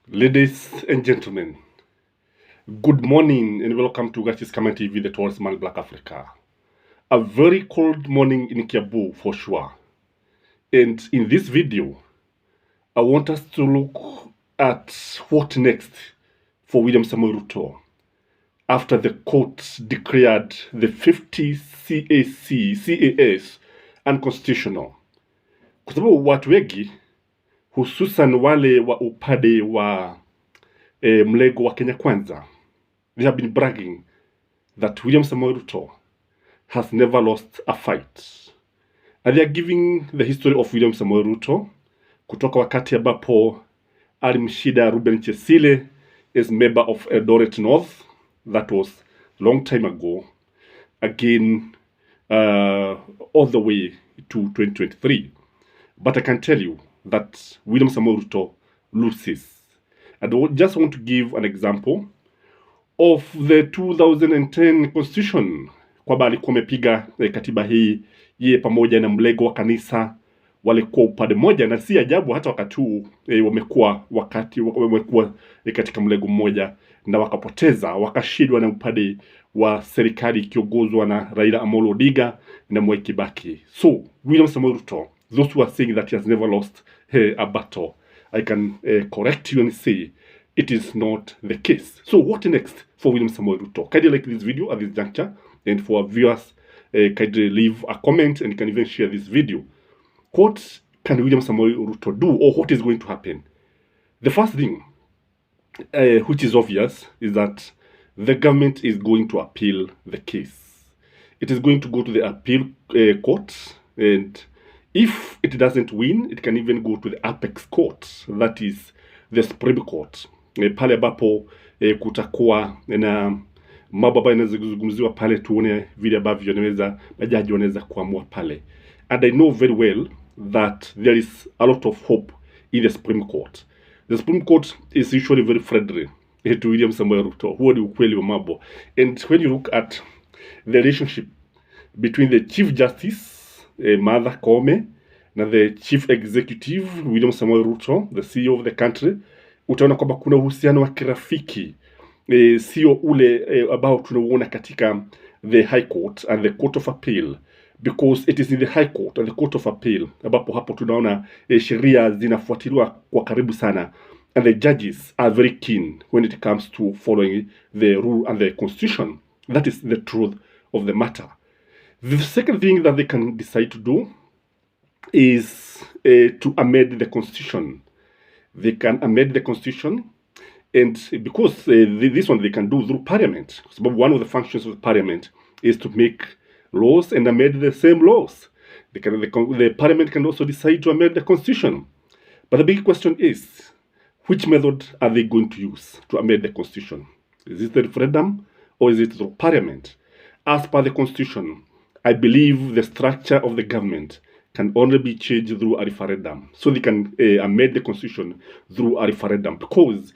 Ladies and gentlemen, good morning and welcome to Gachis Kamen TV, the Towards Man Black Africa. A very cold morning in Kiabu for sure. And in this video, I want us to look at what next for William Samoei Ruto after the court declared the 50 CAS unconstitutional. Kwa sababu watu wengi hususan wale wa upande wa mlego wa Kenya Kwanza, they have been bragging that William Samoei Ruto has never lost a fight. And they are giving the history of William Samoei Ruto kutoka wakati ambapo alimshida Ruben Chesile as member of Eldoret North. That was long time ago. Again, all the way to 2023. But I can tell you that William Samoei Ruto loses. I just want to give an example of the 2010 constitution, kwamba alikuwa amepiga katiba hii yeye pamoja na mlego wa kanisa walikuwa upande mmoja, na si ajabu hata wakati huu wamekuwa katika mlego mmoja na wakapoteza, wakashindwa na upande wa serikali ikiongozwa na Raila Amolo Odinga na Mwai Kibaki. So William Samoei Ruto, those who are saying that he has never lost a battle, I can correct you and say it is not the case. So what next for William Samoei Ruto? Kindly like this video at this juncture, and for our viewers, kindly leave a comment and can even share this video. What can William Samoei Ruto do, or what is going to happen? The first thing, which is obvious, is that the government is going to appeal the case. It is going to go to the appeal court, and if it doesn't win, it can even go to the apex court, that is the Supreme Court. Pale ambapo kutakuwa na mambo ambayo yanazungumziwa pale, tuone vile ambavyo majaji wanaweza kuamua pale. And I know very well that there is a lot of hope in the Supreme Court. The Supreme Court is usually very friendly to William Samoei Ruto. Huo ni ukweli wa mambo. And when you look at the relationship between the Chief Justice Martha Koome na the Chief Executive William Samoei Ruto, the CEO of the country, utaona kwamba kuna uhusiano wa kirafiki, sio ule ambao tunauona katika the High Court and the Court of Appeal, because it is in the High Court and the Court of Appeal ambapo hapo tunaona sheria zinafuatiliwa kwa karibu sana, and the judges are very keen when it comes to following the rule and the constitution. That is the truth of the matter. The second thing that they can decide to do is to amend the constitution. They can amend the constitution, and because this one they can do through parliament. So one of the functions of the parliament is to make laws and amend the same laws. The parliament can also decide to amend the constitution. But the big question is, which method are they going to use to amend the constitution? Is it the referendum or is it through parliament? As per the constitution, I believe the structure of the government can only be changed through a referendum. So they can amend the constitution through a referendum. Because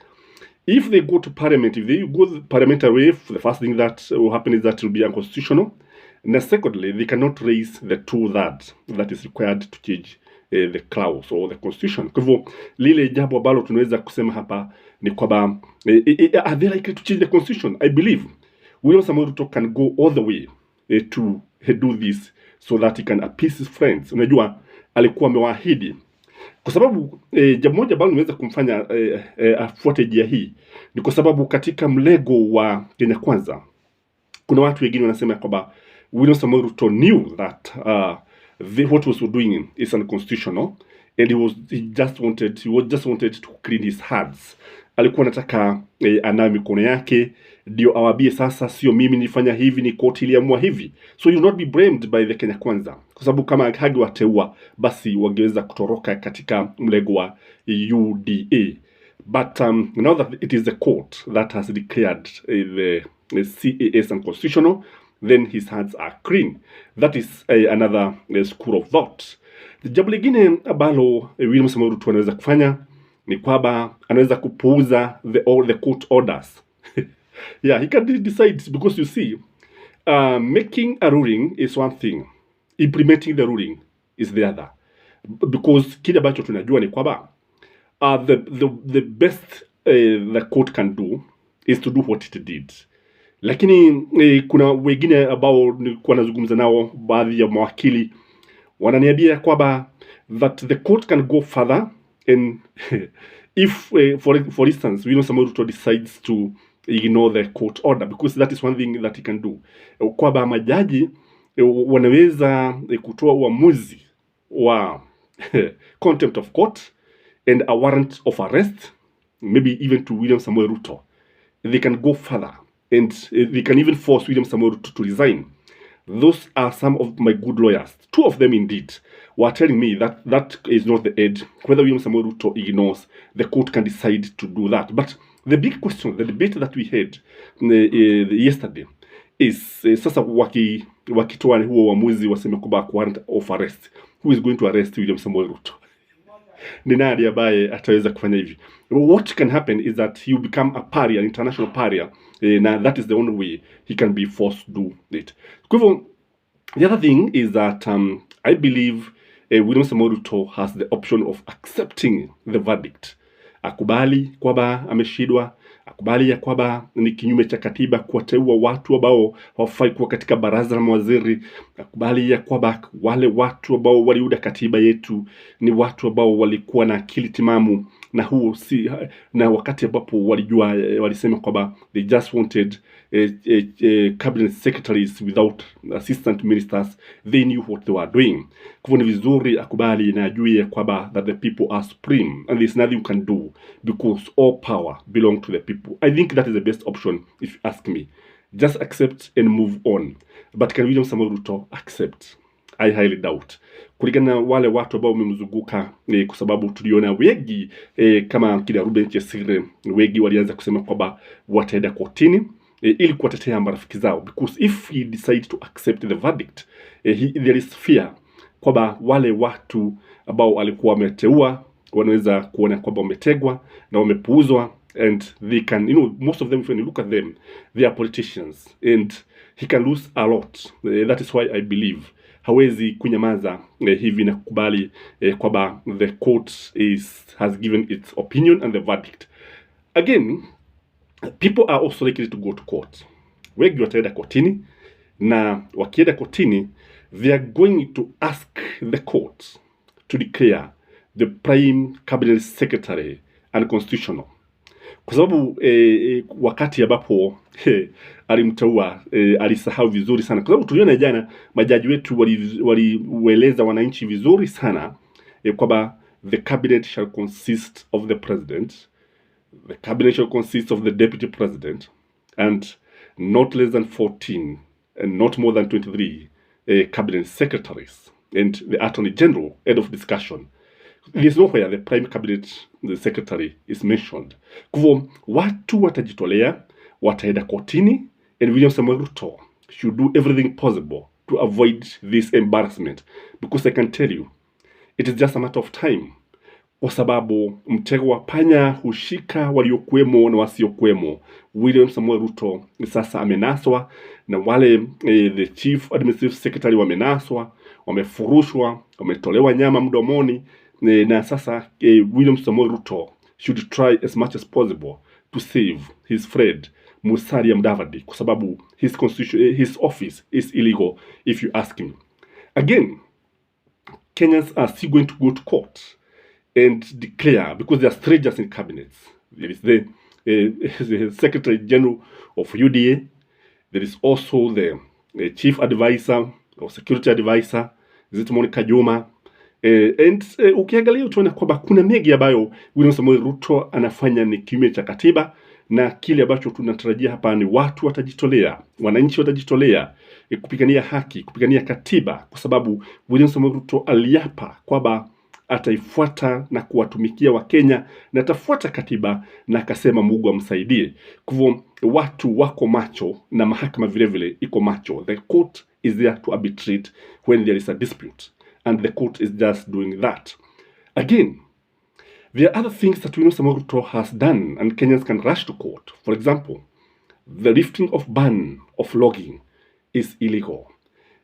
if they go to parliament, if they go the parliamentary way, the first thing that will happen is that it will be unconstitutional. And secondly, they cannot raise the 2/3 that is required to change the clause or the constitution. Kwa hivyo lile jambo ambalo tunaweza kusema hapa ni kwamba are they likely to change the constitution? I believe William Samoei Ruto can go all the way to do this so that he can appease his friends. Unajua alikuwa amewaahidi, kwa sababu jambo moja ambalo nimeweza kumfanya afuate njia hii ni kwa sababu katika mlego wa Kenya Kwanza kuna watu wengine wanasema kwamba William Samoei Ruto knew that what was doing is unconstitutional, and he just wanted to clean his hands. Alikuwa anataka anawe mikono yake ndio awabie sasa, sio mimi nilifanya hivi, ni koti iliamua hivi. So you not be blamed by the Kenya Kwanza, kwa sababu kama hagiwateua basi wangeweza kutoroka katika mlego wa UDA. But now that it is the court that has declared the CAS unconstitutional, then his hands are clean. That is another school of thought. Jambo lingine ambalo William Samoei Ruto anaweza kufanya ni kwamba anaweza kupuuza the court orders. Yeah, he can decide, because you see, making a ruling is one thing, implementing the ruling is the other. Because kile ambacho tunajua ni kwamba the best the court can do is to do what it did. Lakini kuna wengine ambao nilikuwa nazungumza nao, baadhi ya mawakili wananiambia kwamba that the court can go further and if for instance William Samoei Ruto decides to ignore the court order, because that is one thing that he can do, kwamba majaji wanaweza kutoa uamuzi wa contempt of court and a warrant of arrest, maybe even to William Samoei Ruto. They can go further and they can even force William Samoei Ruto to resign. Those are some of my good lawyers. Two of them indeed were telling me that that is not the edge. Whether William Samoei Ruto ignores, the court can decide to do that. But the big question, the debate that we had yesterday is sasa wakitoa huo uamuzi waseme kwamba warrant of arrest, who is going to arrest William Samoei Ruto? Ni nani ambaye ataweza kufanya hivi? What can happen is that he will become a pariah, an international pariah, and that is the only way he can be forced to do it. Kwa hivyo, the other thing is that I believe William Samoei Ruto has the option of accepting the verdict. Akubali kwamba ameshindwa, akubali ya kwamba ni kinyume cha katiba kuwateua watu ambao hawafai kuwa katika baraza la mawaziri, akubali ya kwamba wale watu ambao waliunda katiba yetu ni watu ambao walikuwa na akili timamu, na huo si na wakati ambapo walijua walisema kwamba they just wanted cabinet secretaries without assistant ministers, they knew what they were doing. Kwa hivyo ni vizuri akubali na ajue kwamba that the people are supreme and there's nothing you can do because all power belongs to the people. I think that is the best option if you ask me. Just accept and move on. But can William Samoei Ruto accept? I highly doubt. Kulingana na wale watu ambao wamemzunguka, kwa sababu tuliona wengi kama kila Ruben Chesire, wengi walianza kusema kwamba wataenda kotini ili kuwatetea marafiki zao, because if he decide to accept the verdict, there is fear kwamba wale watu ambao walikuwa wameteua wanaweza kuona kwamba wametegwa na wamepuuzwa, and they can, most of them, when you look at them, they are politicians and he can lose a lot. That is why I believe hawezi kunyamaza hivi na kukubali kwamba the court has given its opinion and the verdict. Again, people are also likely to go to court. Wengi wataenda kotini, na wakienda kotini, they are going to ask the court to declare the prime cabinet secretary unconstitutional. Kwa sababu wakati ambapo alimteua alisahau vizuri sana. Kwa sababu tuliona jana majaji wetu waliueleza wananchi vizuri sana kwamba the cabinet shall consist of the president, the cabinet shall consist of the deputy president, and not less than 14 and not more than 23 cabinet secretaries, and the attorney general. End of discussion. There's nowhere the prime cabinet the secretary is mentioned. Kwa hivyo watu watajitolea, wataenda kotini, and William Samoei Ruto should do everything possible to avoid this embarrassment, because I can tell you it is just a matter of time, kwa sababu mtego wa panya hushika waliokuwemo na wasiokuwemo. William Samoei Ruto sasa amenaswa, na wale the chief administrative secretary wamenaswa, wamefurushwa, wametolewa nyama mdomoni, na sasa William Samoei Ruto should try as much as possible to save his friend Musalia Mudavadi, kwa sababu his office is illegal if you ask him. Again, Kenyans are still going to go to court and declare, because there are strangers in cabinets. There is the Secretary General of UDA. There is also the Chief Advisor or Security Advisor, is it Monica Juma? And ukiangalia utaona kwamba kuna mengi ambayo William Samoei Ruto anafanya ni kinyume cha katiba, na kile ambacho tunatarajia hapa ni watu watajitolea, wananchi watajitolea kupigania haki, kupigania katiba, kwa sababu William Samoei Ruto aliapa kwamba ataifuata na kuwatumikia Wakenya na atafuata katiba, na akasema Mungu amsaidie. Kwa hivyo watu wako macho na mahakama vile vile iko macho. The court is there to arbitrate when there is a dispute, and the court is just doing that. Again, there are other things that William Samoei Ruto has done and Kenyans can rush to court. For example, the lifting of ban of logging is illegal.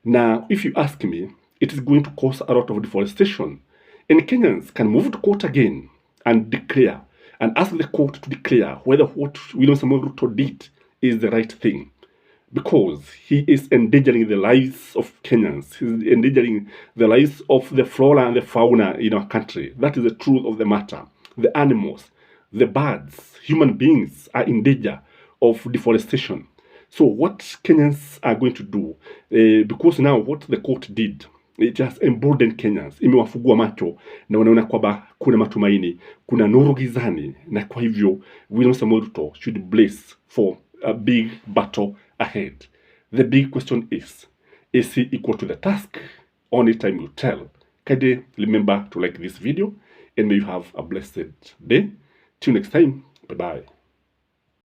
Now, if you ask me, it is going to cause a lot of deforestation, and Kenyans can move to court again and declare and ask the court to declare whether what William Samoei Ruto did is the right thing, because he is endangering the lives of Kenyans. He's endangering the lives of the flora and the fauna in our country. That is the truth of the matter. The animals, the birds, human beings are in danger of deforestation. So what Kenyans are going to do, because now what the court did, it just emboldened Kenyans, imewafungua macho na wanaona kwamba kuna matumaini, kuna nuru gizani, na kwa hivyo William Samoei Ruto should bless for a big battle ahead. The big question is he equal to the task? Only time will tell. Kindly remember to like this video, and may you have a blessed day. Till next time, bye bye.